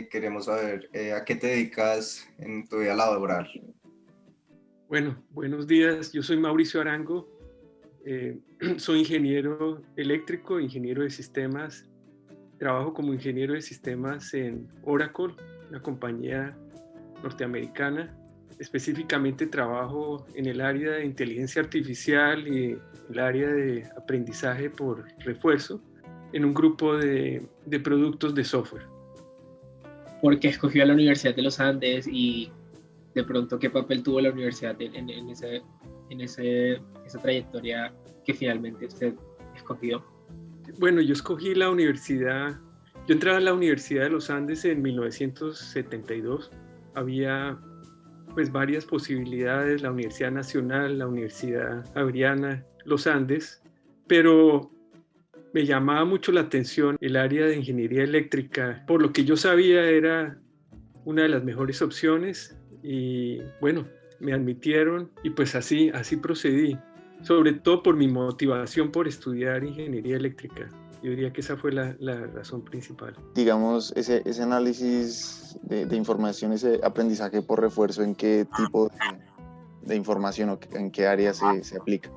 Queremos saber a qué te dedicas en tu vida laboral. Bueno, buenos días. Yo soy Mauricio Arango. Soy ingeniero eléctrico, ingeniero de sistemas. Trabajo como ingeniero de sistemas en Oracle, una compañía norteamericana. Específicamente trabajo en el área de inteligencia artificial y el área de aprendizaje por refuerzo en un grupo de productos de software. ¿Por qué escogió a la Universidad de los Andes y de pronto qué papel tuvo la universidad en esa trayectoria que finalmente usted escogió? Bueno, yo escogí la universidad, yo entré a la Universidad de los Andes en 1972. Había pues varias posibilidades, la Universidad Nacional, la Universidad Javeriana, los Andes, pero me llamaba mucho la atención el área de ingeniería eléctrica. Por lo que yo sabía era una de las mejores opciones y bueno, me admitieron y pues así procedí, sobre todo por mi motivación por estudiar ingeniería eléctrica. Yo diría que esa fue la razón principal. Digamos, ese análisis de información, ese aprendizaje por refuerzo, ¿en qué tipo de información o en qué área se aplica?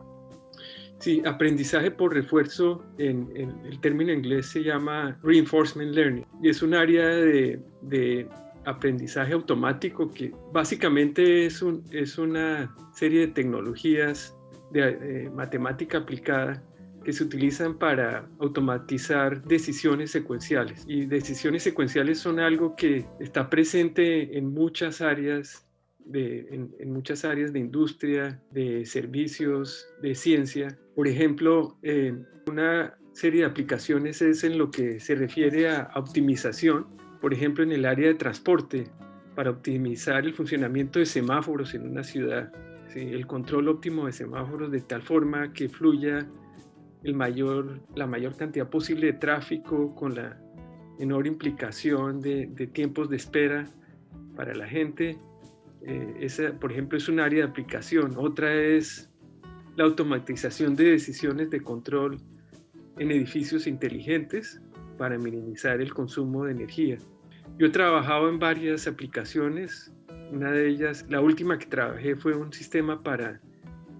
Sí, aprendizaje por refuerzo, en el término inglés se llama Reinforcement Learning y es un área de aprendizaje automático que básicamente es una serie de tecnologías de matemática aplicada que se utilizan para automatizar decisiones secuenciales. Y decisiones secuenciales son algo que está presente en muchas áreas en muchas áreas de industria, de servicios, de ciencia. Por ejemplo, una serie de aplicaciones es en lo que se refiere a optimización, por ejemplo, en el área de transporte, para optimizar el funcionamiento de semáforos en una ciudad. ¿Sí? El control óptimo de semáforos de tal forma que fluya la mayor cantidad posible de tráfico con la menor implicación de tiempos de espera para la gente. Esa, por ejemplo, es un área de aplicación. Otra es la automatización de decisiones de control en edificios inteligentes para minimizar el consumo de energía. Yo he trabajado en varias aplicaciones. Una de ellas, la última que trabajé, fue un sistema para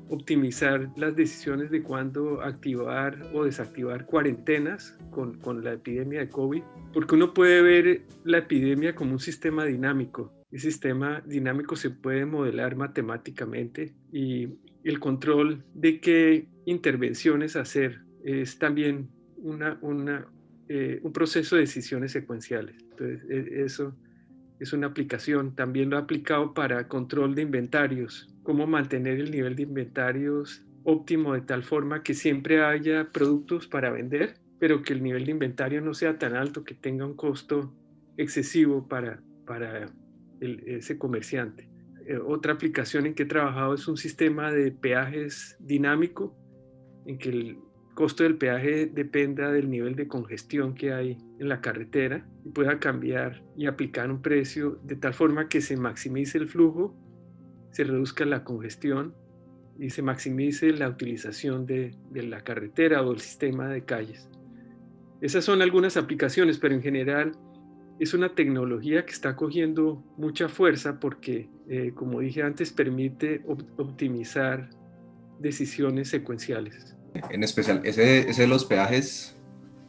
optimizar las decisiones de cuándo activar o desactivar cuarentenas con la epidemia de COVID, porque uno puede ver la epidemia como un sistema dinámico. El sistema dinámico se puede modelar matemáticamente y el control de qué intervenciones hacer es también un proceso de decisiones secuenciales. Entonces, eso es una aplicación. También lo he aplicado para control de inventarios, cómo mantener el nivel de inventarios óptimo de tal forma que siempre haya productos para vender, pero que el nivel de inventario no sea tan alto que tenga un costo excesivo para ese comerciante. Otra aplicación en que he trabajado es un sistema de peajes dinámico, en que el costo del peaje dependa del nivel de congestión que hay en la carretera y pueda cambiar y aplicar un precio de tal forma que se maximice el flujo, se reduzca la congestión y se maximice la utilización de la carretera o el sistema de calles. Esas son algunas aplicaciones, pero en general es una tecnología que está cogiendo mucha fuerza porque, como dije antes, permite optimizar decisiones secuenciales. En especial, ese de los peajes,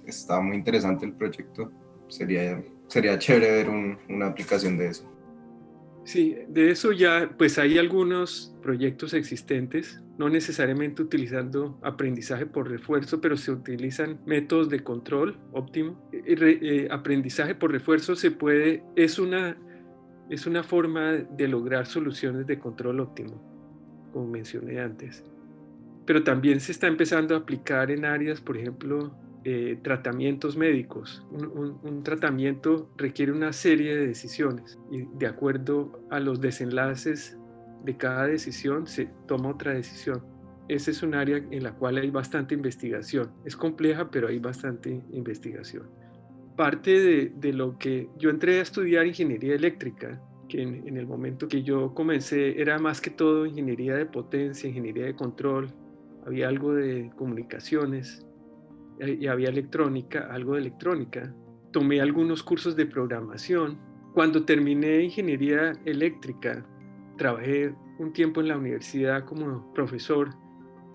está muy interesante el proyecto. Sería chévere ver una aplicación de eso. Sí, de eso ya, pues hay algunos proyectos existentes, no necesariamente utilizando aprendizaje por refuerzo, pero se utilizan métodos de control óptimo. Aprendizaje por refuerzo es una forma de lograr soluciones de control óptimo, como mencioné antes. Pero también se está empezando a aplicar en áreas, por ejemplo, tratamientos médicos. Un tratamiento requiere una serie de decisiones y de acuerdo a los desenlaces de cada decisión se toma otra decisión. Esa es un área en la cual hay bastante investigación. Es compleja, pero hay bastante investigación. Parte de lo que yo entré a estudiar ingeniería eléctrica, que en el momento que yo comencé era más que todo ingeniería de potencia, ingeniería de control, había algo de comunicaciones y había electrónica, algo de electrónica, tomé algunos cursos de programación. Cuando terminé ingeniería eléctrica, trabajé un tiempo en la universidad como profesor,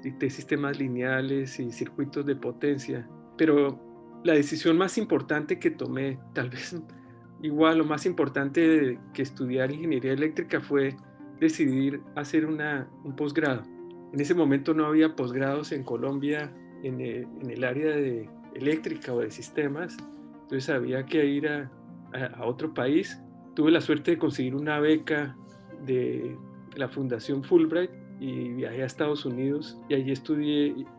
dicté sistemas lineales y circuitos de potencia, pero la decisión más importante que tomé, tal vez igual lo más importante que estudiar ingeniería eléctrica, fue decidir hacer un posgrado. En ese momento no había posgrados en Colombia en el área de eléctrica o de sistemas, entonces había que ir a otro país. Tuve la suerte de conseguir una beca de la Fundación Fulbright y viajé a Estados Unidos y allí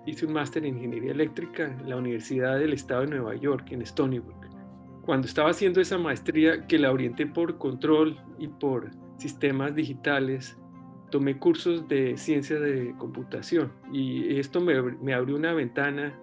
hice un máster en ingeniería eléctrica en la Universidad del Estado de Nueva York, en Stony Brook. Cuando estaba haciendo esa maestría, que la orienté por control y por sistemas digitales, tomé cursos de ciencia de computación y esto me abrió una ventana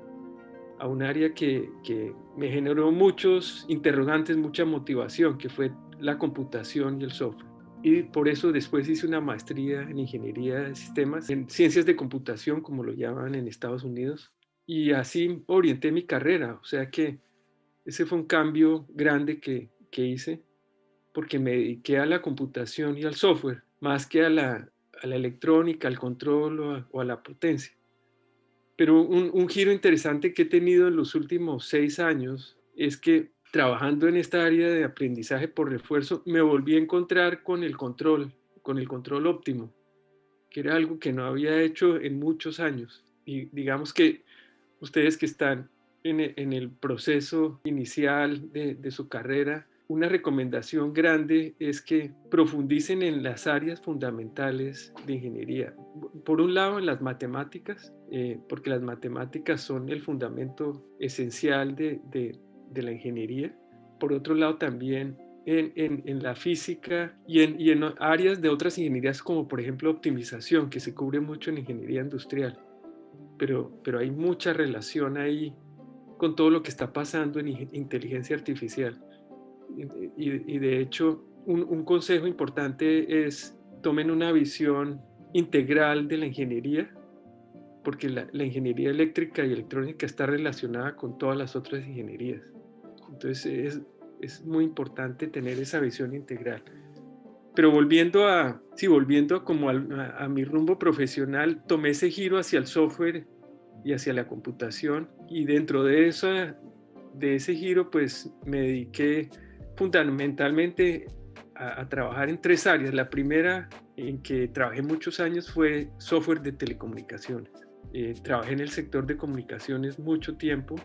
a un área que me generó muchos interrogantes, mucha motivación, que fue la computación y el software. Y por eso después hice una maestría en ingeniería de sistemas, en ciencias de computación, como lo llaman en Estados Unidos, y así orienté mi carrera. O sea que ese fue un cambio grande que hice, porque me dediqué a la computación y al software, más que a la electrónica, al control o a la potencia. Pero un giro interesante que he tenido en los últimos 6 años es que trabajando en esta área de aprendizaje por refuerzo, me volví a encontrar con el control óptimo, que era algo que no había hecho en muchos años. Y digamos que ustedes que están en el proceso inicial de su carrera, una recomendación grande es que profundicen en las áreas fundamentales de ingeniería. Por un lado, en las matemáticas, porque las matemáticas son el fundamento esencial de la ingeniería. Por otro lado, también en la física y en áreas de otras ingenierías, como por ejemplo optimización, que se cubre mucho en ingeniería industrial. Pero hay mucha relación ahí con todo lo que está pasando en inteligencia artificial. Y de hecho, un consejo importante es tomen una visión integral de la ingeniería, porque la ingeniería eléctrica y electrónica está relacionada con todas las otras ingenierías. Entonces es muy importante tener esa visión integral. Pero volviendo a como a mi rumbo profesional, tomé ese giro hacia el software y hacia la computación, y dentro de ese giro pues me dediqué fundamentalmente a trabajar en 3 áreas. La primera en que trabajé muchos años fue software de telecomunicaciones. Trabajé en el sector de comunicaciones mucho tiempo.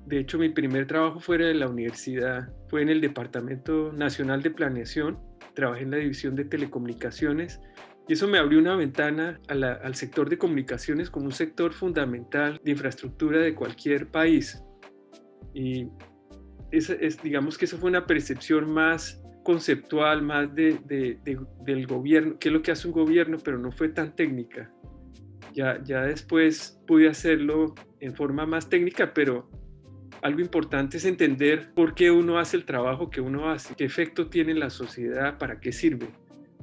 De hecho, mi primer trabajo fuera de la universidad fue en el Departamento Nacional de Planeación. Trabajé en la división de telecomunicaciones y eso me abrió una ventana al sector de comunicaciones como un sector fundamental de infraestructura de cualquier país. Y digamos que eso fue una percepción más conceptual, más del gobierno, qué es lo que hace un gobierno, pero no fue tan técnica. Ya después pude hacerlo en forma más técnica, pero algo importante es entender por qué uno hace el trabajo que uno hace, qué efecto tiene en la sociedad, para qué sirve.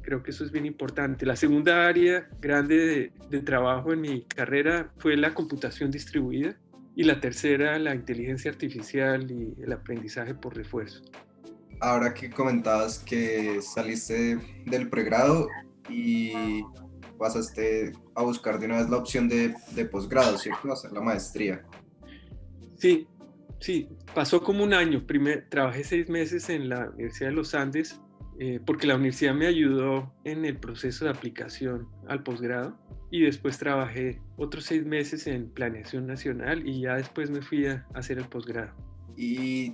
Creo que eso es bien importante. La segunda área grande de trabajo en mi carrera fue la computación distribuida, y la tercera, la inteligencia artificial y el aprendizaje por refuerzo. Ahora que comentabas que saliste del pregrado y pasaste a buscar de una vez la opción de posgrado, ¿cierto? Hacer la maestría. Sí, pasó como un año. Trabajé 6 meses en la Universidad de los Andes, porque la universidad me ayudó en el proceso de aplicación al posgrado, y después trabajé otros 6 meses en planeación nacional y ya después me fui a hacer el posgrado. ¿Y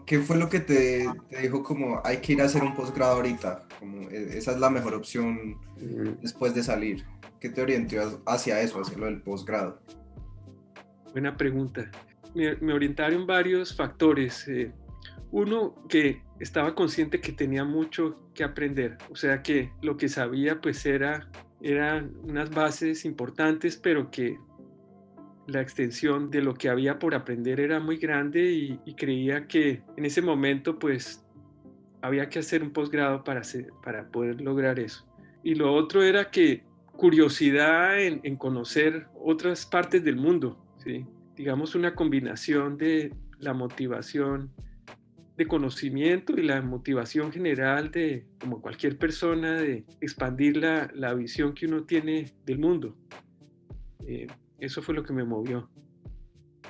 qué fue lo que te dijo como hay que ir a hacer un posgrado ahorita? Como esa es la mejor opción después de salir. ¿Qué te orientó hacia eso, hacia lo del posgrado? Buena pregunta. Me orientaron varios factores. Uno, que estaba consciente que tenía mucho que aprender, o sea que lo que sabía pues eran unas bases importantes, pero que la extensión de lo que había por aprender era muy grande, y creía que en ese momento pues había que hacer un posgrado para poder lograr eso. Y lo otro era que curiosidad en conocer otras partes del mundo, ¿sí? Digamos una combinación de la motivación de conocimiento y la motivación general de, como cualquier persona, de expandir la visión que uno tiene del mundo. Eso fue lo que me movió.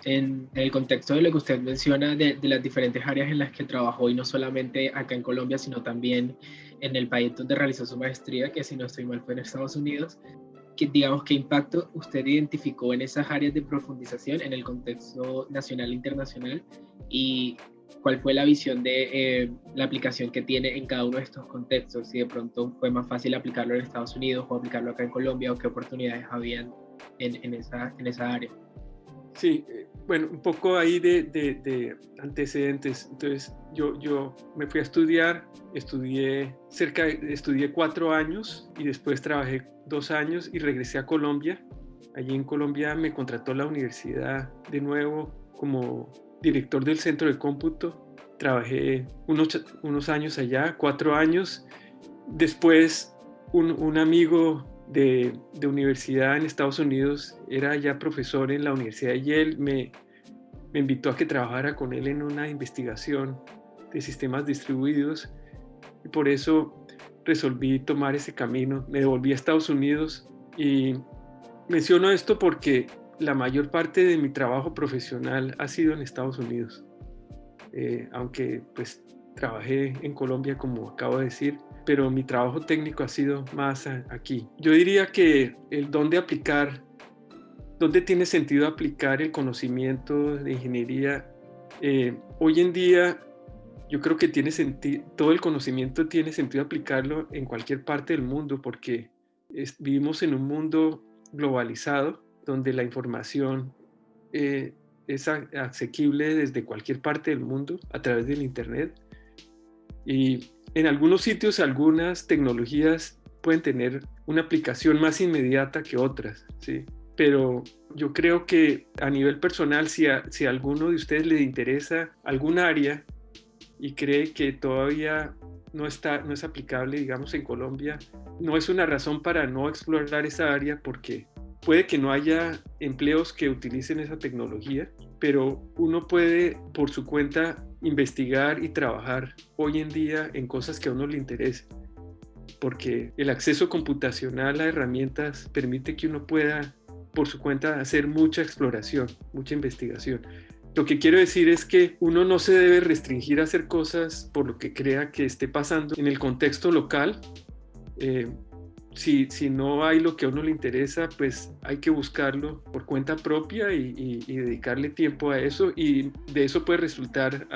En el contexto de lo que usted menciona de las diferentes áreas en las que trabajó, y no solamente acá en Colombia, sino también en el país donde realizó su maestría, que si no estoy mal fue en Estados Unidos, digamos, ¿qué impacto usted identificó en esas áreas de profundización en el contexto nacional e internacional? ¿Y cuál fue la visión de la aplicación que tiene en cada uno de estos contextos? Si de pronto fue más fácil aplicarlo en Estados Unidos o aplicarlo acá en Colombia, o qué oportunidades habían en esa área. Sí, bueno, un poco ahí de antecedentes. Entonces, yo me fui a estudiar, estudié 4 años y después trabajé 2 años y regresé a Colombia. Allí en Colombia me contrató la universidad de nuevo como director del centro de cómputo. Trabajé unos años allá, 4 años. Después, un amigo de universidad en Estados Unidos, era ya profesor en la Universidad de Yale, me invitó a que trabajara con él en una investigación de sistemas distribuidos, y por eso resolví tomar ese camino. Me devolví a Estados Unidos, y menciono esto porque la mayor parte de mi trabajo profesional ha sido en Estados Unidos, aunque pues trabajé en Colombia, como acabo de decir, pero mi trabajo técnico ha sido más aquí. Yo diría que el dónde tiene sentido aplicar el conocimiento de ingeniería, hoy en día yo creo que todo el conocimiento tiene sentido aplicarlo en cualquier parte del mundo, porque vivimos en un mundo globalizado donde la información es asequible desde cualquier parte del mundo a través del Internet. Y en algunos sitios, algunas tecnologías pueden tener una aplicación más inmediata que otras, ¿sí? Pero yo creo que a nivel personal, si a alguno de ustedes le interesa algún área y cree que todavía no es aplicable, digamos, en Colombia, no es una razón para no explorar esa área, porque puede que no haya empleos que utilicen esa tecnología, pero uno puede por su cuenta investigar y trabajar hoy en día en cosas que a uno le interesen, porque el acceso computacional a herramientas permite que uno pueda por su cuenta hacer mucha exploración, mucha investigación. Lo que quiero decir es que uno no se debe restringir a hacer cosas por lo que crea que esté pasando en el contexto local. Si no hay lo que a uno le interesa, pues hay que buscarlo por cuenta propia y dedicarle tiempo a eso, y de eso puede resultar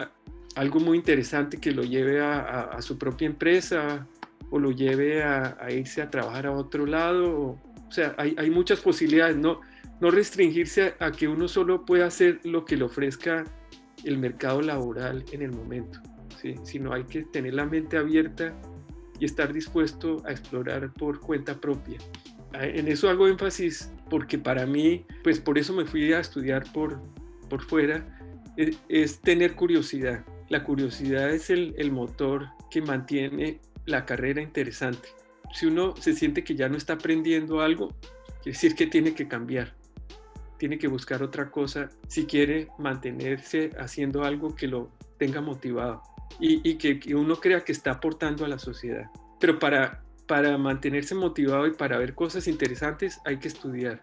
algo muy interesante que lo lleve a su propia empresa, o lo lleve a irse a trabajar a otro lado. O sea, hay muchas posibilidades. No restringirse a que uno solo pueda hacer lo que le ofrezca el mercado laboral en el momento, ¿sí? Sino hay que tener la mente abierta y estar dispuesto a explorar por cuenta propia. En eso hago énfasis porque para mí, pues por eso me fui a estudiar por fuera, es tener curiosidad. La curiosidad es el motor que mantiene la carrera interesante. Si uno se siente que ya no está aprendiendo algo, quiere decir que tiene que cambiar. Tiene que buscar otra cosa si quiere mantenerse haciendo algo que lo tenga motivado y que uno crea que está aportando a la sociedad. Pero para mantenerse motivado y para ver cosas interesantes hay que estudiar.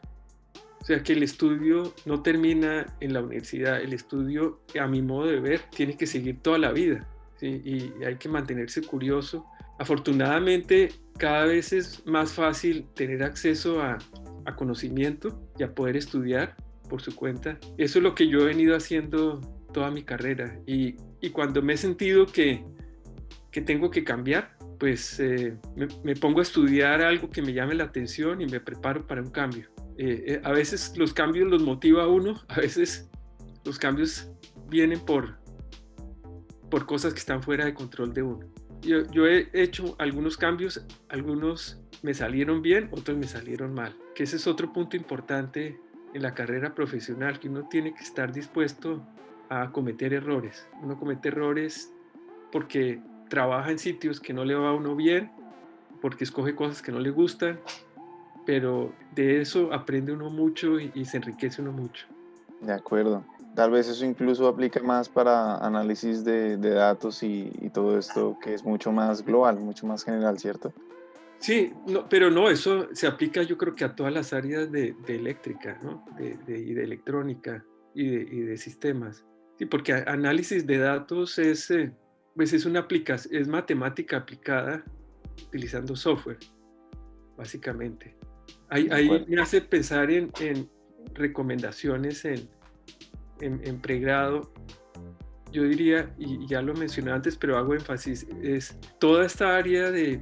O sea que el estudio no termina en la universidad. El estudio, a mi modo de ver, tiene que seguir toda la vida, ¿sí? Y hay que mantenerse curioso. Afortunadamente, cada vez es más fácil tener acceso a conocimiento y a poder estudiar por su cuenta. Eso es lo que yo he venido haciendo toda mi carrera, y cuando me he sentido que tengo que cambiar, pues me pongo a estudiar algo que me llame la atención y me preparo para un cambio. A veces los cambios los motiva a uno, a veces los cambios vienen por cosas que están fuera de control de uno. Yo he hecho algunos cambios, algunos me salieron bien, otros me salieron mal, que ese es otro punto importante en la carrera profesional, que uno tiene que estar dispuesto a cometer errores. Uno comete errores porque trabaja en sitios que no le va a uno bien, porque escoge cosas que no le gustan, pero de eso aprende uno mucho y se enriquece uno mucho. De acuerdo. Tal vez eso incluso aplica más para análisis de datos y todo esto que es mucho más global, mucho más general, ¿cierto? Sí, no, pero no, eso se aplica yo creo que a todas las áreas de eléctrica, ¿no? Y de electrónica y de sistemas. Sí, porque análisis de datos pues es una aplicación, es matemática aplicada utilizando software, básicamente. De Ahí acuerdo. me hace pensar en recomendaciones en pregrado. Yo diría, y ya lo mencioné antes, pero hago énfasis, es toda esta área de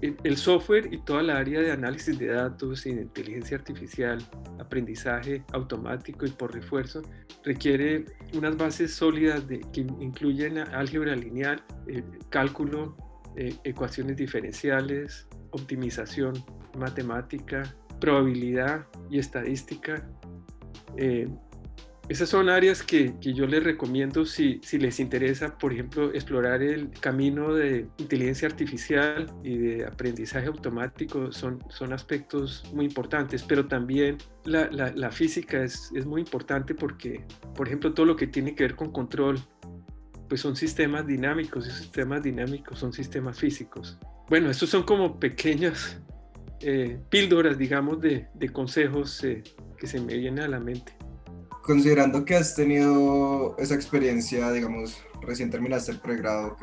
el software y toda la área de análisis de datos y de inteligencia artificial, aprendizaje automático y por refuerzo, requiere unas bases sólidas que incluyen álgebra lineal, cálculo, ecuaciones diferenciales, optimización matemática, probabilidad y estadística. Esas son áreas que yo les recomiendo si les interesa, por ejemplo, explorar el camino de inteligencia artificial y de aprendizaje automático. Son aspectos muy importantes, pero también la física es muy importante porque, por ejemplo, todo lo que tiene que ver con control, pues son sistemas dinámicos y sistemas dinámicos son sistemas físicos. Bueno, estos son como pequeñas píldoras, digamos, de consejos que se me vienen a la mente. Considerando que has tenido esa experiencia, digamos, recién terminaste el pregrado,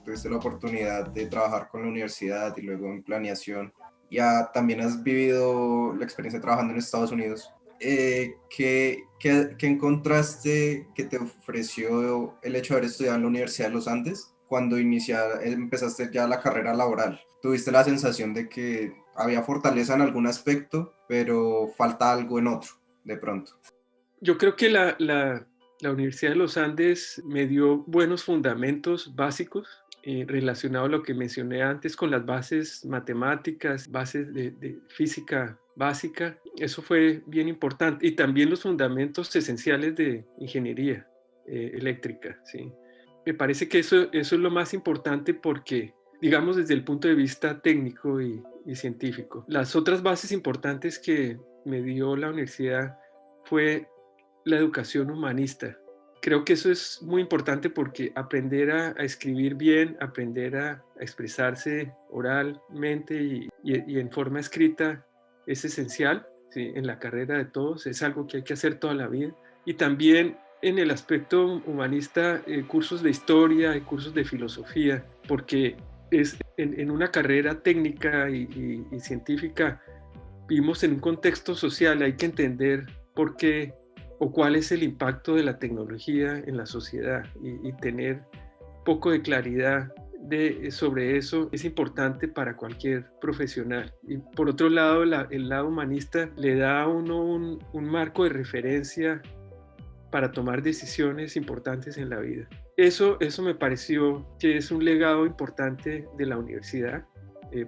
tuviste la oportunidad de trabajar con la universidad y luego en planeación, ya también has vivido la experiencia trabajando en Estados Unidos. ¿Qué encontraste que te ofreció el hecho de haber estudiado en la Universidad de los Andes cuando empezaste ya la carrera laboral? ¿Tuviste la sensación de que había fortaleza en algún aspecto, pero falta algo en otro, de pronto? Yo creo que la Universidad de los Andes me dio buenos fundamentos básicos relacionados a lo que mencioné antes con las bases matemáticas, bases de física básica. Eso fue bien importante. Y también los fundamentos esenciales de ingeniería eléctrica. ¿Sí? Me parece que eso es lo más importante porque, digamos, desde el punto de vista técnico y científico. Las otras bases importantes que me dio la universidad fue la educación humanista. Creo que eso es muy importante porque aprender a escribir bien, aprender a expresarse oralmente y en forma escrita es esencial, ¿sí? En la carrera de todos, es algo que hay que hacer toda la vida. Y también en el aspecto humanista, cursos de historia y cursos de filosofía, porque es en una carrera técnica y científica vivimos en un contexto social, hay que entender por qué o cuál es el impacto de la tecnología en la sociedad y tener poco de claridad sobre eso es importante para cualquier profesional. Y por otro lado, el lado humanista le da a uno un marco de referencia para tomar decisiones importantes en la vida. Eso me pareció que es un legado importante de la universidad.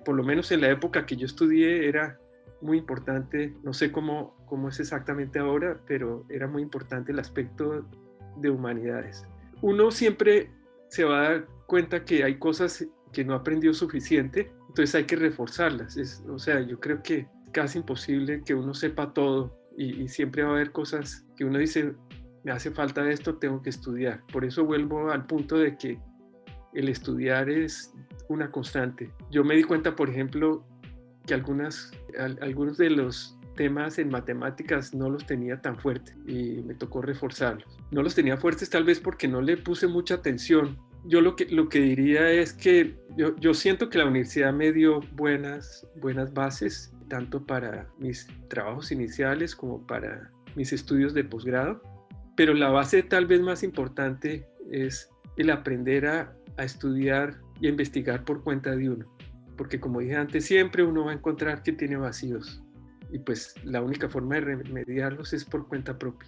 Por lo menos en la época que yo estudié era muy importante, no sé cómo es exactamente ahora, pero era muy importante el aspecto de humanidades. Uno siempre se va a dar cuenta que hay cosas que no aprendió suficiente, entonces hay que reforzarlas. O sea, yo creo que es casi imposible que uno sepa todo y siempre va a haber cosas que uno dice, me hace falta esto, tengo que estudiar. Por eso vuelvo al punto de que el estudiar es una constante. Yo me di cuenta, por ejemplo, que algunos de los temas en matemáticas no los tenía tan fuertes y me tocó reforzarlos. No los tenía fuertes tal vez porque no le puse mucha atención. Yo lo que diría es que yo siento que la universidad me dio buenas bases, tanto para mis trabajos iniciales como para mis estudios de posgrado, pero la base tal vez más importante es el aprender a estudiar y a investigar por cuenta de uno. Porque como dije antes, siempre uno va a encontrar que tiene vacíos y pues la única forma de remediarlos es por cuenta propia.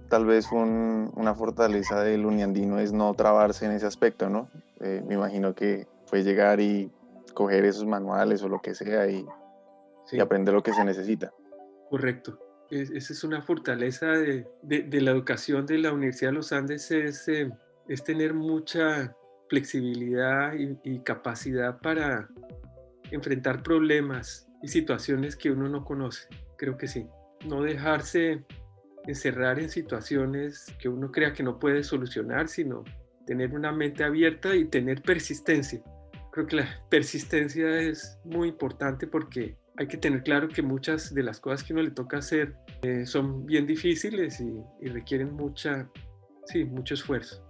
Tal vez una fortaleza del uniandino es no trabarse en ese aspecto, ¿no? Me imagino que fue llegar y coger esos manuales o lo que sea y aprender lo que se necesita. Correcto. Esa es una fortaleza de la educación de la Universidad de los Andes, es tener mucha flexibilidad y capacidad para enfrentar problemas y situaciones que uno no conoce. Creo que sí. No dejarse encerrar en situaciones que uno crea que no puede solucionar, sino tener una mente abierta y tener persistencia. Creo que la persistencia es muy importante porque hay que tener claro que muchas de las cosas que uno le toca hacer son bien difíciles y requieren mucho esfuerzo.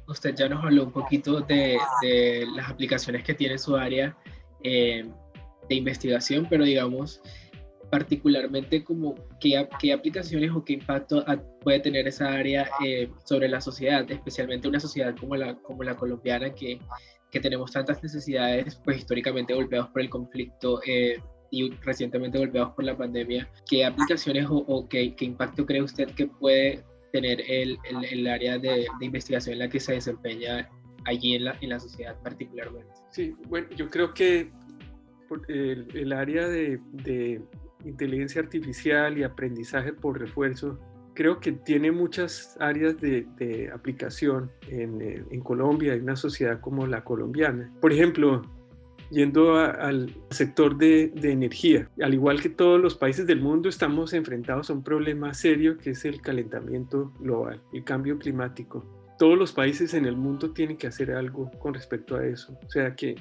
Usted ya nos habló un poquito de las aplicaciones que tiene su área de investigación, pero digamos, particularmente como qué aplicaciones o qué impacto puede tener esa área sobre la sociedad, especialmente una sociedad como la colombiana que tenemos tantas necesidades, pues históricamente golpeados por el conflicto y recientemente golpeados por la pandemia. ¿Qué aplicaciones o qué impacto cree usted que puede tener el área de investigación en la que se desempeña allí en la sociedad particularmente? Sí, bueno, yo creo que el área de inteligencia artificial y aprendizaje por refuerzo, creo que tiene muchas áreas de aplicación en Colombia, en una sociedad como la colombiana. Por ejemplo, yendo al sector de energía, al igual que todos los países del mundo, estamos enfrentados a un problema serio que es el calentamiento global, el cambio climático. Todos los países en el mundo tienen que hacer algo con respecto a eso. O sea que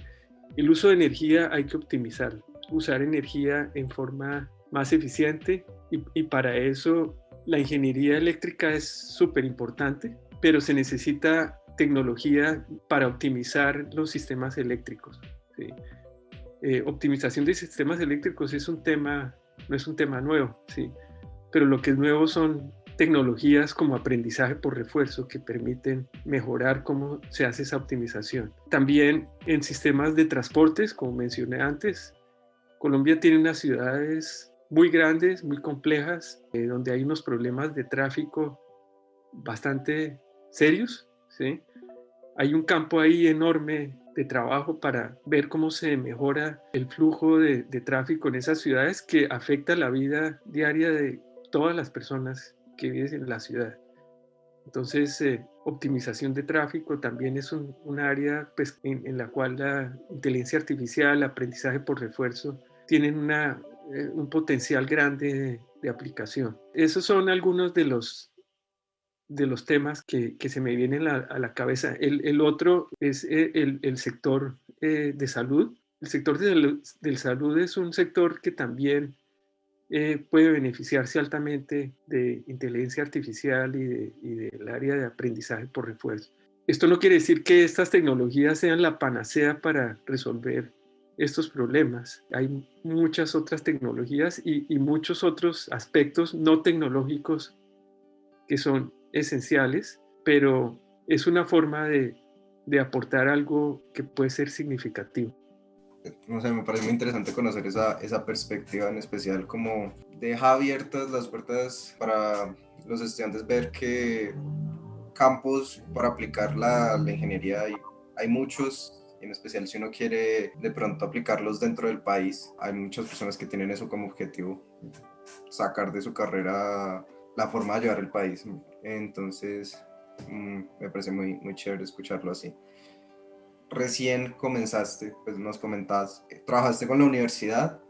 el uso de energía hay que optimizarlo, usar energía en forma más eficiente y para eso la ingeniería eléctrica es súper importante, pero se necesita tecnología para optimizar los sistemas eléctricos. ¿Sí? Optimización de sistemas eléctricos es un tema, no es un tema nuevo, ¿sí? Pero lo que es nuevo son tecnologías como aprendizaje por refuerzo que permiten mejorar cómo se hace esa optimización. También en sistemas de transportes, como mencioné antes, Colombia tiene unas ciudades muy grandes, muy complejas, donde hay unos problemas de tráfico bastante serios, ¿sí? Hay un campo ahí enorme de trabajo para ver cómo se mejora el flujo de tráfico en esas ciudades que afecta la vida diaria de todas las personas que viven en la ciudad. Entonces, optimización de tráfico también es un área pues, en la cual la inteligencia artificial, el aprendizaje por refuerzo, tienen un potencial grande de aplicación. Esos son algunos de los temas que se me vienen a la cabeza. El otro es el sector de salud. El sector de salud es un sector que también puede beneficiarse altamente de inteligencia artificial y del área de aprendizaje por refuerzo. Esto no quiere decir que estas tecnologías sean la panacea para resolver estos problemas. Hay muchas otras tecnologías y muchos otros aspectos no tecnológicos que son esenciales, pero es una forma de aportar algo que puede ser significativo. No sé, me parece muy interesante conocer esa perspectiva, en especial como deja abiertas las puertas para los estudiantes ver que campos para aplicar la ingeniería hay muchos, en especial si uno quiere de pronto aplicarlos dentro del país. Hay muchas personas que tienen eso como objetivo, sacar de su carrera la forma de ayudar al país. Entonces, me parece muy, muy chévere escucharlo así. Recién comenzaste, pues nos comentabas, trabajaste con la universidad,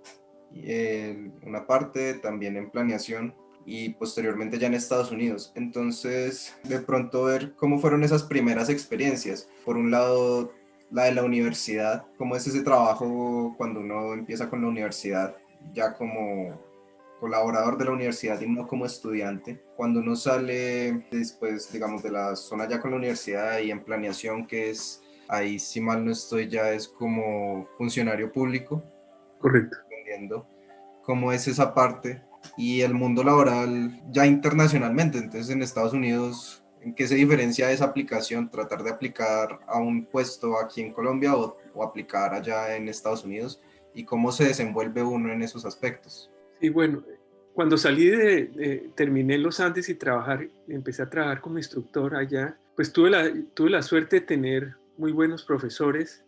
una parte también en planeación y posteriormente ya en Estados Unidos. Entonces, de pronto ver cómo fueron esas primeras experiencias. Por un lado, la de la universidad, cómo es ese trabajo cuando uno empieza con la universidad, ya como colaborador de la universidad y no como estudiante. Cuando uno sale después, digamos, de la zona ya con la universidad y en planeación, que es ahí, si mal no estoy, ya es como funcionario público. Correcto. Entendiendo cómo es esa parte y el mundo laboral ya internacionalmente. Entonces, en Estados Unidos, ¿en qué se diferencia esa aplicación? Tratar de aplicar a un puesto aquí en Colombia o aplicar allá en Estados Unidos, y cómo se desenvuelve uno en esos aspectos. Y bueno, cuando salí terminé en los Andes y empecé a trabajar como instructor allá, pues tuve la suerte de tener muy buenos profesores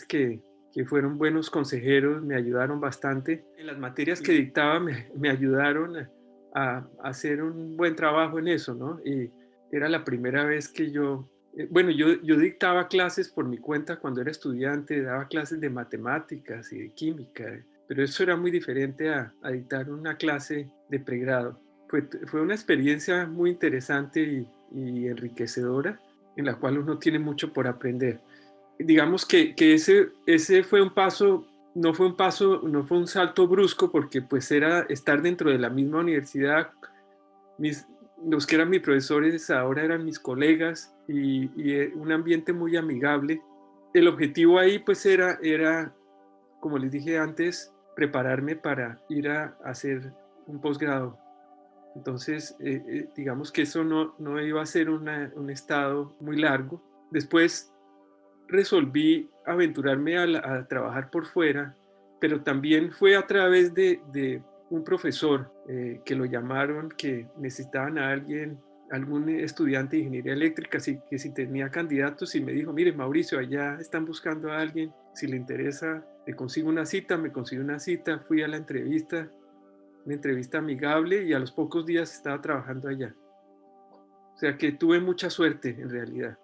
que fueron buenos consejeros, me ayudaron bastante. En las materias que dictaba me ayudaron a hacer un buen trabajo en eso, ¿no? Y era la primera vez que yo dictaba clases por mi cuenta cuando era estudiante, daba clases de matemáticas y de química, pero eso era muy diferente a dictar una clase de pregrado, fue una experiencia muy interesante y enriquecedora, en la cual uno tiene mucho por aprender. Digamos que ese fue un paso, no fue un salto brusco, porque pues era estar dentro de la misma universidad. Los que eran mis profesores ahora eran mis colegas y un ambiente muy amigable. El objetivo ahí pues era, como les dije antes, prepararme para ir a hacer un posgrado. Entonces, digamos que eso no iba a ser un estado muy largo. Después resolví aventurarme a trabajar por fuera, pero también fue a través de un profesor que lo llamaron, que necesitaban a alguien, algún estudiante de ingeniería eléctrica, que si tenía candidatos, y me dijo, mire Mauricio, allá están buscando a alguien, si le interesa, le consigo una cita. Me consiguió una cita, fui a la entrevista, una entrevista amigable, y a los pocos días estaba trabajando allá. O sea que tuve mucha suerte en realidad.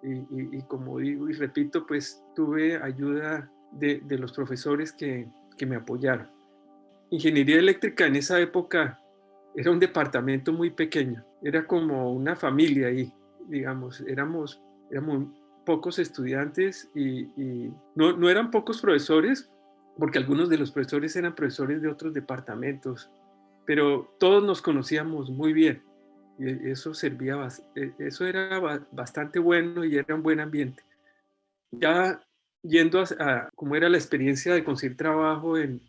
Y como digo y repito, pues tuve ayuda de los profesores que me apoyaron. Ingeniería eléctrica en esa época era un departamento muy pequeño, era como una familia ahí, digamos, éramos pocos estudiantes y no eran pocos profesores, porque algunos de los profesores eran profesores de otros departamentos, pero todos nos conocíamos muy bien. Y eso era bastante bueno y era un buen ambiente. Ya yendo a cómo era la experiencia de conseguir trabajo en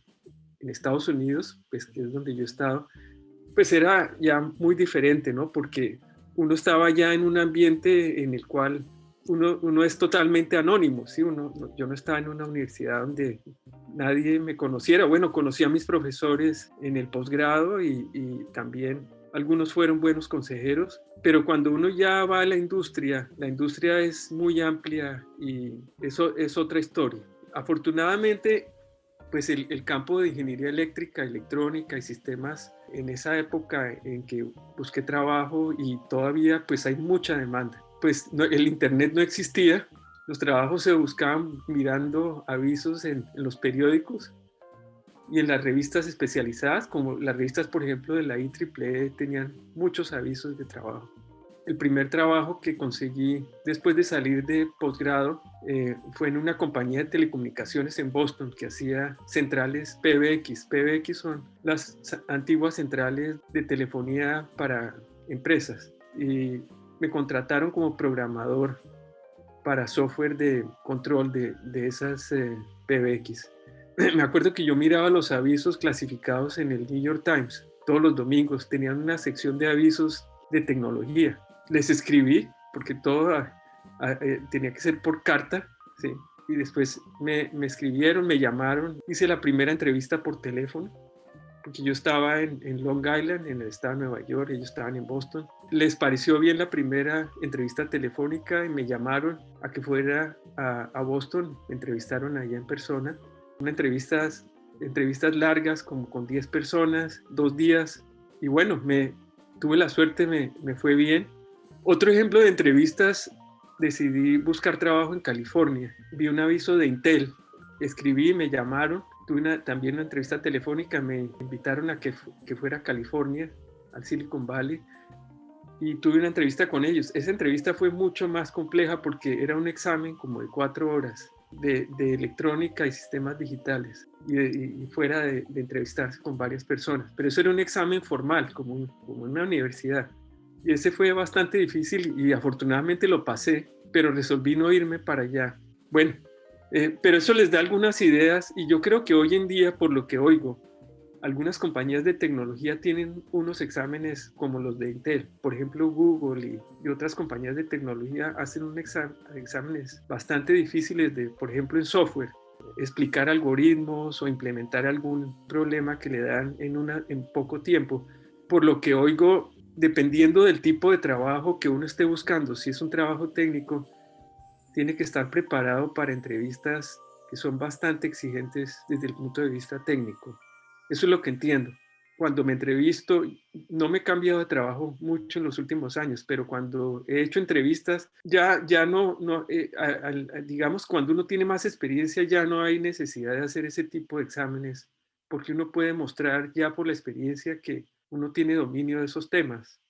Estados Unidos, pues que es donde yo he estado, pues era ya muy diferente, ¿no? Porque uno estaba ya en un ambiente en el cual uno es totalmente anónimo, ¿sí? Yo no estaba en una universidad donde nadie me conociera. Bueno, conocí a mis profesores en el posgrado y también algunos fueron buenos consejeros, pero cuando uno ya va a la industria es muy amplia y eso es otra historia. Afortunadamente, pues el campo de ingeniería eléctrica, electrónica y sistemas en esa época en que busqué trabajo, y todavía pues hay mucha demanda. Pues el internet no existía, los trabajos se buscaban mirando avisos en los periódicos y en las revistas especializadas, como las revistas, por ejemplo, de la IEEE, tenían muchos avisos de trabajo. El primer trabajo que conseguí después de salir de posgrado fue en una compañía de telecomunicaciones en Boston que hacía centrales PBX. PBX son las antiguas centrales de telefonía para empresas, y me contrataron como programador para software de control de esas PBX. Me acuerdo que yo miraba los avisos clasificados en el New York Times todos los domingos. Tenían una sección de avisos de tecnología. Les escribí, porque todo tenía que ser por carta, ¿sí? Y después me escribieron, me llamaron, hice la primera entrevista por teléfono, porque yo estaba en Long Island, en el estado de Nueva York, ellos estaban en Boston. Les pareció bien la primera entrevista telefónica y me llamaron a que fuera a Boston. Me entrevistaron allá en persona. Entrevistas largas, como con 10 personas, 2 días. Y bueno, tuve la suerte, me fue bien. Otro ejemplo de entrevistas, decidí buscar trabajo en California. Vi un aviso de Intel, escribí, me llamaron. Tuve también una entrevista telefónica, me invitaron a que fuera a California, al Silicon Valley, y tuve una entrevista con ellos. Esa entrevista fue mucho más compleja porque era un examen como de 4 horas de electrónica y sistemas digitales, y fuera de entrevistarse con varias personas. Pero eso era un examen formal, como en una universidad. Y ese fue bastante difícil y afortunadamente lo pasé, pero resolví no irme para allá. Bueno, pero eso les da algunas ideas, y yo creo que hoy en día, por lo que oigo, algunas compañías de tecnología tienen unos exámenes como los de Intel. Por ejemplo, Google y otras compañías de tecnología hacen exámenes bastante difíciles por ejemplo, en software, explicar algoritmos o implementar algún problema que le dan en poco tiempo. Por lo que oigo, dependiendo del tipo de trabajo que uno esté buscando, si es un trabajo técnico, tiene que estar preparado para entrevistas que son bastante exigentes desde el punto de vista técnico. Eso es lo que entiendo. Cuando me entrevisto, no me he cambiado de trabajo mucho en los últimos años, pero cuando he hecho entrevistas, ya no digamos, cuando uno tiene más experiencia, ya no hay necesidad de hacer ese tipo de exámenes, porque uno puede mostrar ya por la experiencia que uno tiene dominio de esos temas,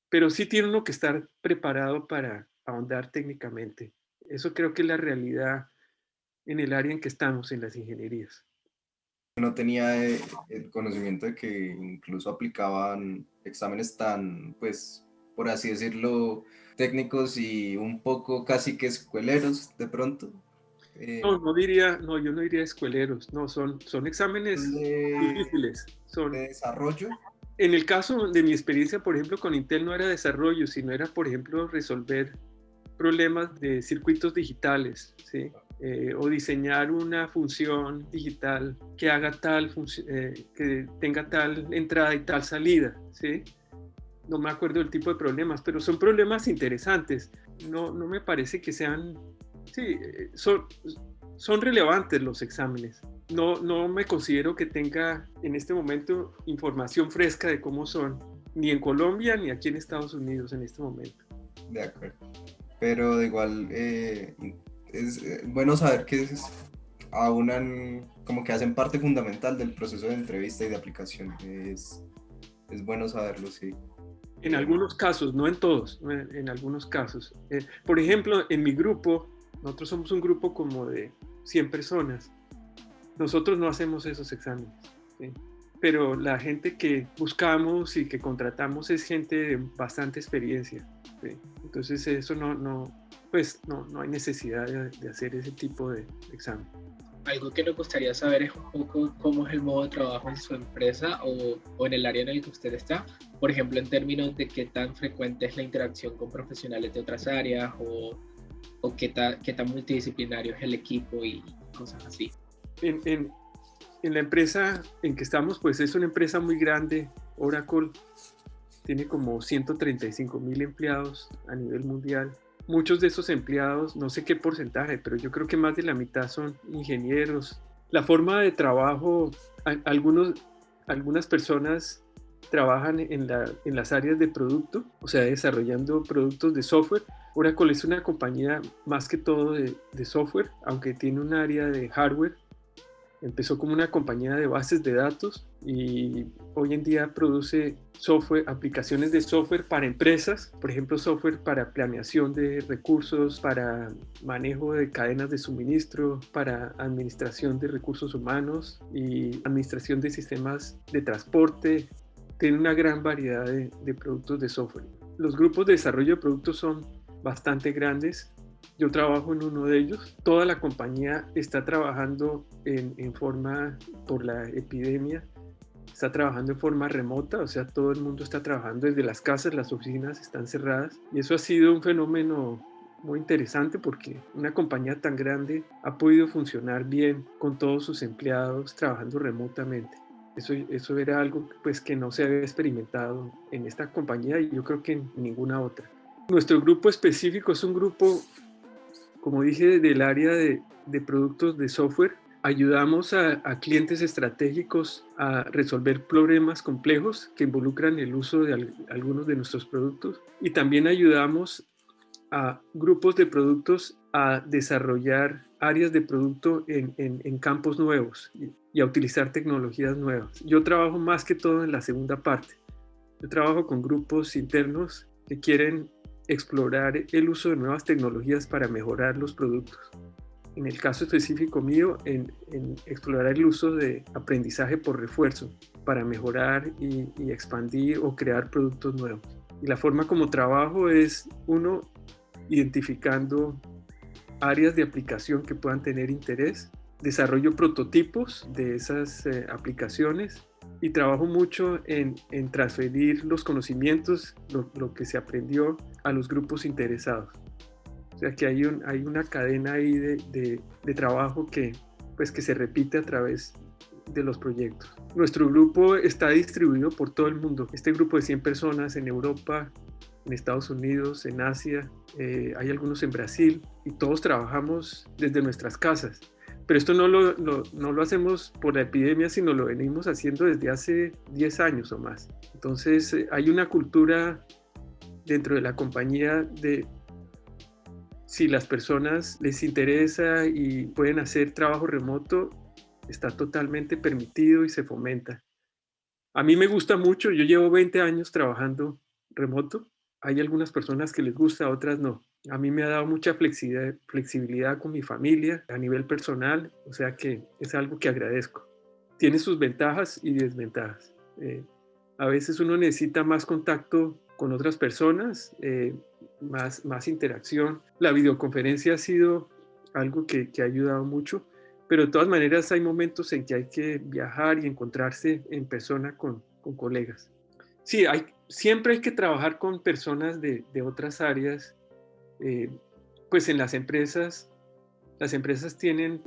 pero sí tiene uno que estar preparado para ahondar técnicamente. Eso creo que es la realidad en el área en que estamos, en las ingenierías. No tenía el conocimiento de que incluso aplicaban exámenes tan, pues, por así decirlo, técnicos y un poco casi que escueleros de pronto. No, yo no diría escueleros, no, son exámenes difíciles. De desarrollo. En el caso de mi experiencia, por ejemplo, con Intel no era desarrollo, sino era, por ejemplo, resolver problemas de circuitos digitales, ¿sí? O diseñar una función digital que haga que tenga tal entrada y tal salida, ¿sí? No me acuerdo del tipo de problemas, pero son problemas interesantes. No me parece que sean, sí, son relevantes los exámenes. No me considero que tenga en este momento información fresca de cómo son, ni en Colombia ni aquí en Estados Unidos en este momento. De acuerdo. Pero de igual es bueno saber que aunan, como que hacen parte fundamental del proceso de entrevista y de aplicación. Es bueno saberlo, sí. En algunos casos, no en todos, en algunos casos. Por ejemplo, en mi grupo, nosotros somos un grupo como de 100 personas. Nosotros no hacemos esos exámenes, ¿sí? Pero la gente que buscamos y que contratamos es gente de bastante experiencia, ¿sí? Entonces eso no hay necesidad de hacer ese tipo de examen. Algo que nos gustaría saber es un poco cómo es el modo de trabajo en su empresa o en el área en el que usted está. Por ejemplo, en términos de qué tan frecuente es la interacción con profesionales de otras áreas o qué tan multidisciplinario es el equipo y cosas así. En la empresa en que estamos, pues es una empresa muy grande. Oracle tiene como 135,000 empleados a nivel mundial. Muchos de esos empleados, no sé qué porcentaje, pero yo creo que más de la mitad son ingenieros. La forma de trabajo, algunas personas trabajan en las áreas de producto, o sea, desarrollando productos de software. Oracle es una compañía más que todo de software, aunque tiene un área de hardware. Empezó como una compañía de bases de datos y hoy en día produce software, aplicaciones de software para empresas, por ejemplo, software para planeación de recursos, para manejo de cadenas de suministro, para administración de recursos humanos y administración de sistemas de transporte. Tiene una gran variedad de productos de software. Los grupos de desarrollo de productos son bastante grandes. Yo trabajo en uno de ellos. Toda la compañía está trabajando en forma, por la epidemia, está trabajando en forma remota, o sea, todo el mundo está trabajando desde las casas, las oficinas están cerradas. Y eso ha sido un fenómeno muy interesante porque una compañía tan grande ha podido funcionar bien con todos sus empleados trabajando remotamente. Eso era algo pues, que no se había experimentado en esta compañía y yo creo que en ninguna otra. Nuestro grupo específico es un grupo, como dije, del área de productos de software. Ayudamos a clientes estratégicos a resolver problemas complejos que involucran el uso de algunos de nuestros productos. Y también ayudamos a grupos de productos a desarrollar áreas de producto en campos nuevos y a utilizar tecnologías nuevas. Yo trabajo más que todo en la segunda parte. Yo trabajo con grupos internos que quieren explorar el uso de nuevas tecnologías para mejorar los productos. En el caso específico mío, en explorar el uso de aprendizaje por refuerzo para mejorar y expandir o crear productos nuevos. Y la forma como trabajo es, uno, identificando áreas de aplicación que puedan tener interés, desarrollo prototipos de esas aplicaciones y trabajo mucho en transferir los conocimientos, lo que se aprendió a los grupos interesados. O sea que hay una cadena ahí de trabajo que se repite a través de los proyectos. Nuestro grupo está distribuido por todo el mundo. Este grupo de 100 personas en Europa, en Estados Unidos, en Asia, hay algunos en Brasil y todos trabajamos desde nuestras casas. Pero esto no lo hacemos por la epidemia, sino lo venimos haciendo desde hace 10 años o más. Entonces hay una cultura dentro de la compañía de si las personas les interesa y pueden hacer trabajo remoto, está totalmente permitido y se fomenta. A mí me gusta mucho, yo llevo 20 años trabajando remoto. Hay algunas personas que les gusta, otras no. A mí me ha dado mucha flexibilidad con mi familia a nivel personal, o sea que es algo que agradezco. Tiene sus ventajas y desventajas. A veces uno necesita más contacto con otras personas, más interacción. La videoconferencia ha sido algo que ha ayudado mucho, pero de todas maneras hay momentos en que hay que viajar y encontrarse en persona con colegas. Sí, siempre hay que trabajar con personas de otras áreas. Pues en las empresas tienen,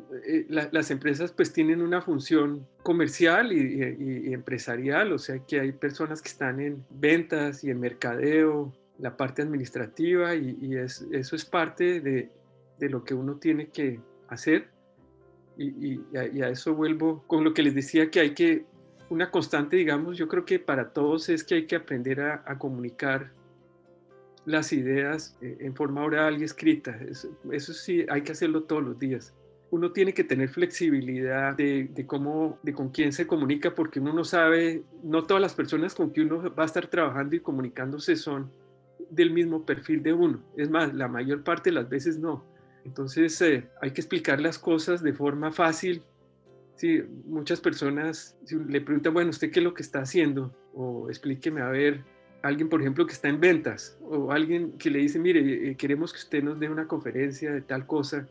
las empresas pues tienen una función comercial y empresarial, o sea que hay personas que están en ventas y en mercadeo, la parte administrativa eso es parte de lo que uno tiene que hacer y a eso vuelvo con lo que les decía que hay que, una constante digamos, yo creo que para todos es que hay que aprender a comunicar las ideas en forma oral y escrita. Eso sí, hay que hacerlo todos los días. Uno tiene que tener flexibilidad de con quién se comunica, porque uno no sabe, no todas las personas con que uno va a estar trabajando y comunicándose son del mismo perfil de uno. Es más, la mayor parte de las veces no. Entonces hay que explicar las cosas de forma fácil. Sí, muchas personas le preguntan, bueno, ¿usted qué es lo que está haciendo? O explíqueme a ver, alguien, por ejemplo, que está en ventas, o alguien que le dice, mire, queremos que usted nos dé una conferencia de tal cosa,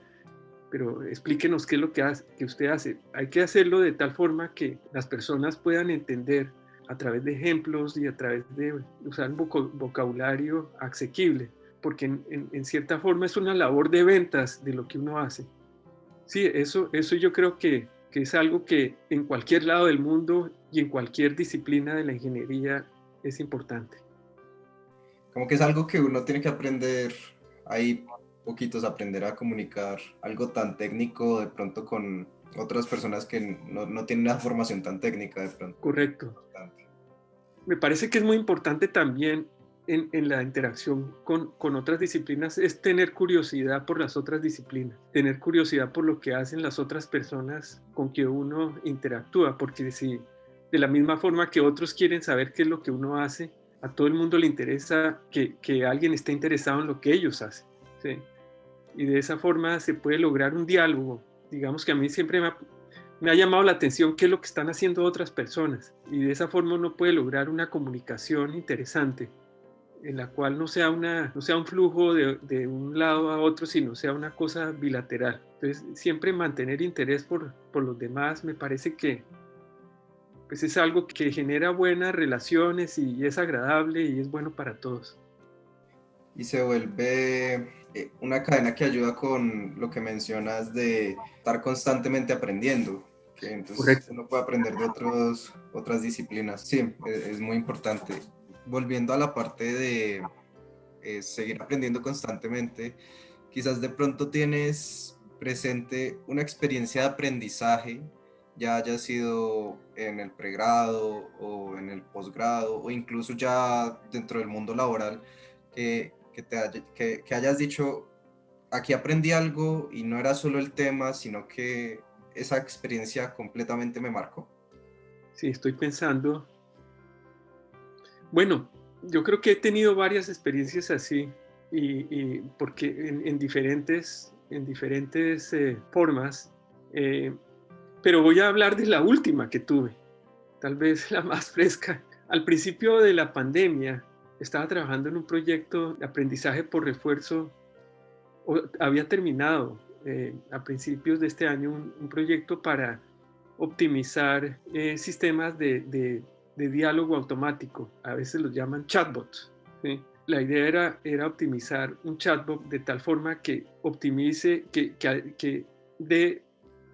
pero explíquenos qué es lo que usted hace. Hay que hacerlo de tal forma que las personas puedan entender a través de ejemplos y a través de usar un vocabulario asequible, porque en cierta forma es una labor de ventas de lo que uno hace. Sí, eso yo creo que es algo que en cualquier lado del mundo y en cualquier disciplina de la ingeniería es importante. Como que es algo que uno tiene que aprender, hay poquitos, aprender a comunicar algo tan técnico de pronto con otras personas que no tienen una formación tan técnica de pronto. Correcto. Me parece que es muy importante también en la interacción con otras disciplinas es tener curiosidad por las otras disciplinas, tener curiosidad por lo que hacen las otras personas con que uno interactúa, porque si de la misma forma que otros quieren saber qué es lo que uno hace, a todo el mundo le interesa que alguien esté interesado en lo que ellos hacen, ¿sí? Y de esa forma se puede lograr un diálogo. Digamos que a mí siempre me ha llamado la atención qué es lo que están haciendo otras personas y de esa forma uno puede lograr una comunicación interesante en la cual no sea un flujo de un lado a otro, sino sea una cosa bilateral. Entonces, siempre mantener interés por los demás me parece que pues es algo que genera buenas relaciones y es agradable y es bueno para todos. Y se vuelve una cadena que ayuda con lo que mencionas de estar constantemente aprendiendo, que entonces Correcto. uno puede aprender de otras disciplinas. Sí, es muy importante. Volviendo a la parte de seguir aprendiendo constantemente, quizás de pronto tienes presente una experiencia de aprendizaje, ya haya sido en el pregrado o en el posgrado o incluso ya dentro del mundo laboral, que hayas dicho, aquí aprendí algo y no era solo el tema, sino que esa experiencia completamente me marcó. Sí, estoy pensando. Bueno, yo creo que he tenido varias experiencias así y porque en diferentes formas, pero voy a hablar de la última que tuve, tal vez la más fresca. Al principio de la pandemia estaba trabajando en un proyecto de aprendizaje por refuerzo, había terminado a principios de este año un proyecto para optimizar sistemas de diálogo automático, a veces los llaman chatbots, ¿sí? La idea era optimizar un chatbot de tal forma que optimice, que dé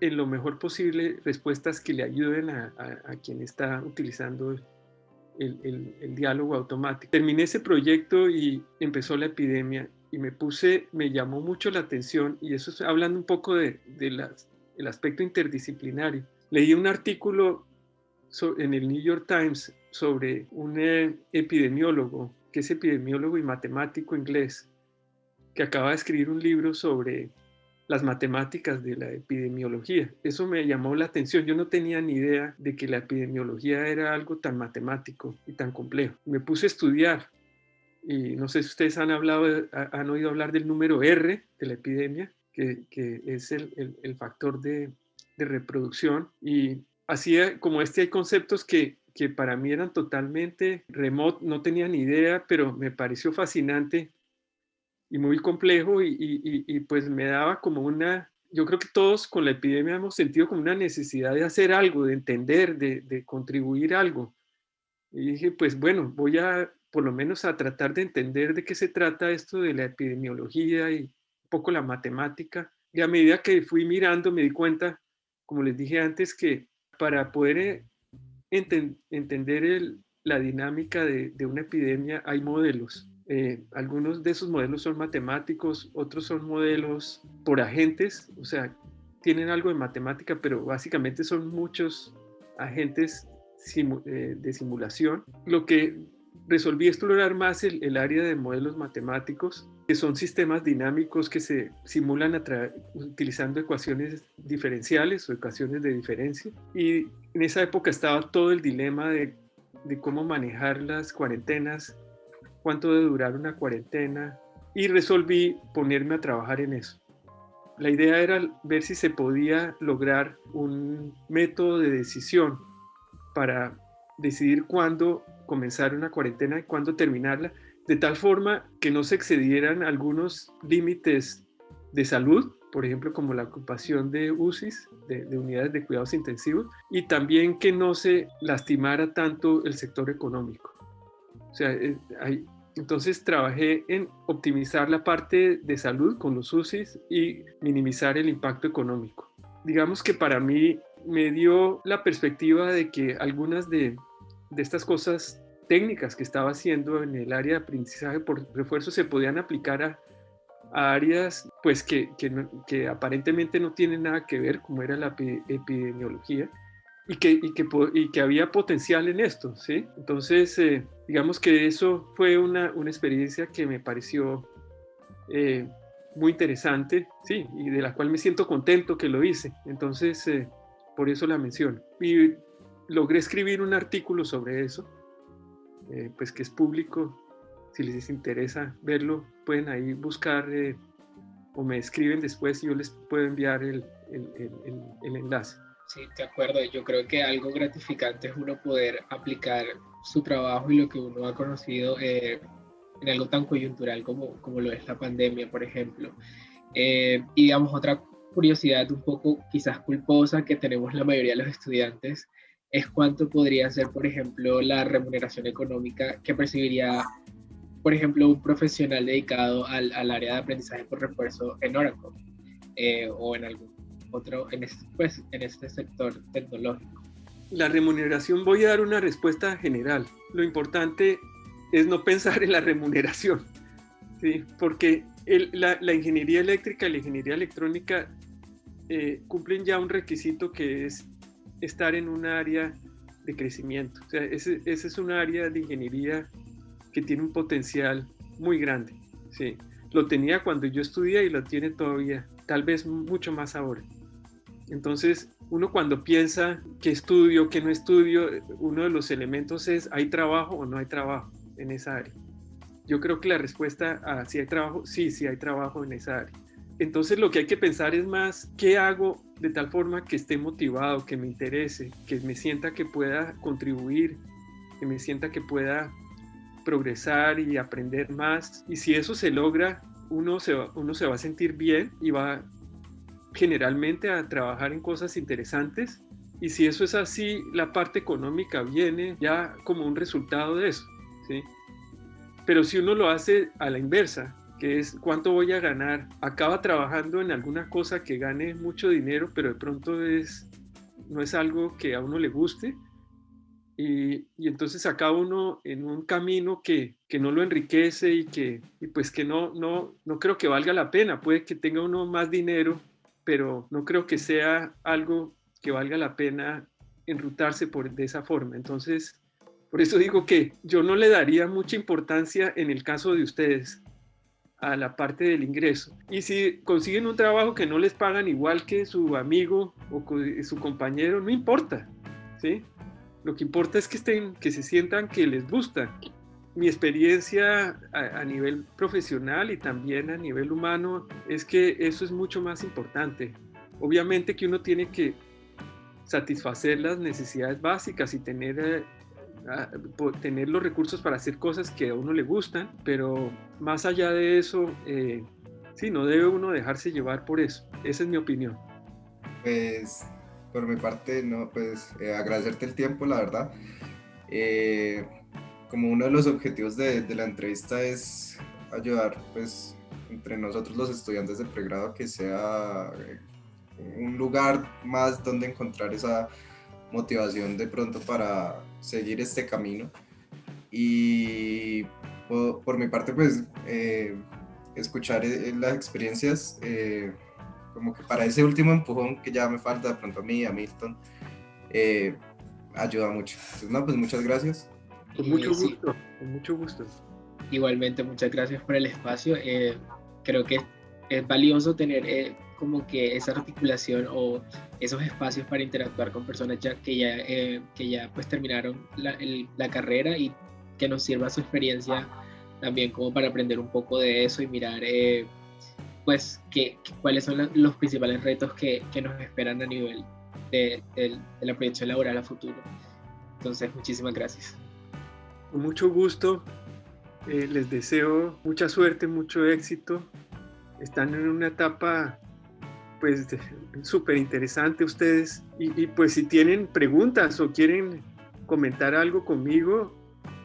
en lo mejor posible respuestas que le ayuden a quien está utilizando el diálogo automático. Terminé ese proyecto y empezó la epidemia y me llamó mucho la atención, y eso hablando un poco del aspecto interdisciplinario. Leí un artículo en el New York Times sobre un epidemiólogo, que es epidemiólogo y matemático inglés, que acaba de escribir un libro sobre las matemáticas de la epidemiología. Eso me llamó la atención. Yo no tenía ni idea de que la epidemiología era algo tan matemático y tan complejo. Me puse a estudiar y no sé si ustedes han oído hablar del número R de la epidemia, que es el factor de reproducción. Y así como hay conceptos que para mí eran totalmente remotos, no tenía ni idea, pero me pareció fascinante y muy complejo y pues me daba como yo creo que todos con la epidemia hemos sentido como una necesidad de hacer algo, de entender, de contribuir algo. Y dije, pues bueno, voy por lo menos a tratar de entender de qué se trata esto de la epidemiología y un poco la matemática. Y a medida que fui mirando me di cuenta, como les dije antes, que para poder entender la dinámica de una epidemia hay modelos. Algunos de esos modelos son matemáticos, otros son modelos por agentes, o sea, tienen algo de matemática, pero básicamente son muchos agentes de simulación. Lo que resolví explorar más el área de modelos matemáticos, que son sistemas dinámicos que se simulan utilizando ecuaciones diferenciales o ecuaciones de diferencia. Y en esa época estaba todo el dilema de cómo manejar las cuarentenas, cuánto debe durar una cuarentena, y resolví ponerme a trabajar en eso. La idea era ver si se podía lograr un método de decisión para decidir cuándo comenzar una cuarentena y cuándo terminarla, de tal forma que no se excedieran algunos límites de salud, por ejemplo, como la ocupación de UCIs, de unidades de cuidados intensivos, y también que no se lastimara tanto el sector económico. O sea, entonces trabajé en optimizar la parte de salud con los UCIs y minimizar el impacto económico. Digamos que para mí me dio la perspectiva de que algunas de estas cosas técnicas que estaba haciendo en el área de aprendizaje por refuerzo se podían aplicar a áreas pues que aparentemente no tienen nada que ver, como era la epidemiología, y que había potencial en esto, ¿sí? Entonces, digamos que eso fue una experiencia que me pareció muy interesante, sí, y de la cual me siento contento que lo hice. Entonces, por eso la menciono. Y logré escribir un artículo sobre eso, pues que es público. Si les interesa verlo, pueden ahí buscar o me escriben después y yo les puedo enviar el enlace. Sí, de acuerdo. Yo creo que algo gratificante es uno poder aplicar su trabajo y lo que uno ha conocido en algo tan coyuntural como lo es la pandemia, por ejemplo. Y digamos, otra curiosidad un poco quizás culposa que tenemos la mayoría de los estudiantes es cuánto podría ser, por ejemplo, la remuneración económica que percibiría, por ejemplo, un profesional dedicado al área de aprendizaje por refuerzo en Oracle o en algún otro, en este sector tecnológico. La remuneración, voy a dar una respuesta general. Lo importante es no pensar en la remuneración, ¿sí? Porque la ingeniería eléctrica y la ingeniería electrónica cumplen ya un requisito que es estar en un área de crecimiento. O sea, ese es un área de ingeniería que tiene un potencial muy grande, ¿sí? Lo tenía cuando yo estudié y lo tiene todavía, tal vez mucho más ahora. Entonces, uno cuando piensa qué estudio, qué no estudio, uno de los elementos es, ¿hay trabajo o no hay trabajo en esa área? Yo creo que la respuesta a si hay trabajo, sí hay trabajo en esa área. Entonces, lo que hay que pensar es más, ¿qué hago de tal forma que esté motivado, que me interese, que me sienta que pueda contribuir, que me sienta que pueda progresar y aprender más? Y si eso se logra, uno se va a sentir bien y va generalmente a trabajar en cosas interesantes. Y si eso es así, la parte económica viene ya como un resultado de eso, ¿sí? Pero si uno lo hace a la inversa, que es cuánto voy a ganar, acaba trabajando en alguna cosa que gane mucho dinero, pero de pronto no es algo que a uno le guste, y entonces acaba uno en un camino que no lo enriquece y pues que no creo que valga la pena. Puede que tenga uno más dinero, pero no creo que sea algo que valga la pena enrutarse de esa forma. Entonces, por eso digo que yo no le daría mucha importancia en el caso de ustedes a la parte del ingreso. Y si consiguen un trabajo que no les pagan igual que su amigo o su compañero, no importa, ¿sí? Lo que importa es que se sientan que les gusta. Mi experiencia a nivel profesional y también a nivel humano es que eso es mucho más importante. Obviamente que uno tiene que satisfacer las necesidades básicas y tener los recursos para hacer cosas que a uno le gustan, pero más allá de eso, sí, no debe uno dejarse llevar por eso. Esa es mi opinión. Pues por mi parte, no, pues agradecerte el tiempo, la verdad. Como uno de los objetivos de la entrevista es ayudar, pues, entre nosotros los estudiantes de pregrado, que sea un lugar más donde encontrar esa motivación de pronto para seguir este camino. Y por mi parte, pues, escuchar las experiencias, como que para ese último empujón que ya me falta de pronto a mí, a Milton, ayuda mucho. Entonces, no, pues muchas gracias. Con mucho gusto, con mucho gusto. Igualmente, muchas gracias por el espacio. Creo que es valioso tener como que esa articulación o esos espacios para interactuar con personas que ya pues terminaron la carrera, y que nos sirva su experiencia también como para aprender un poco de eso y mirar pues cuáles son los principales retos que nos esperan a nivel de la proyección laboral a futuro. Entonces, muchísimas gracias. Con mucho gusto, les deseo mucha suerte, mucho éxito. Están en una etapa pues súper interesante ustedes, y pues si tienen preguntas o quieren comentar algo conmigo,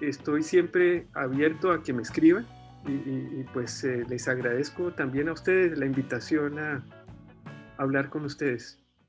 estoy siempre abierto a que me escriban, y pues les agradezco también a ustedes la invitación a hablar con ustedes.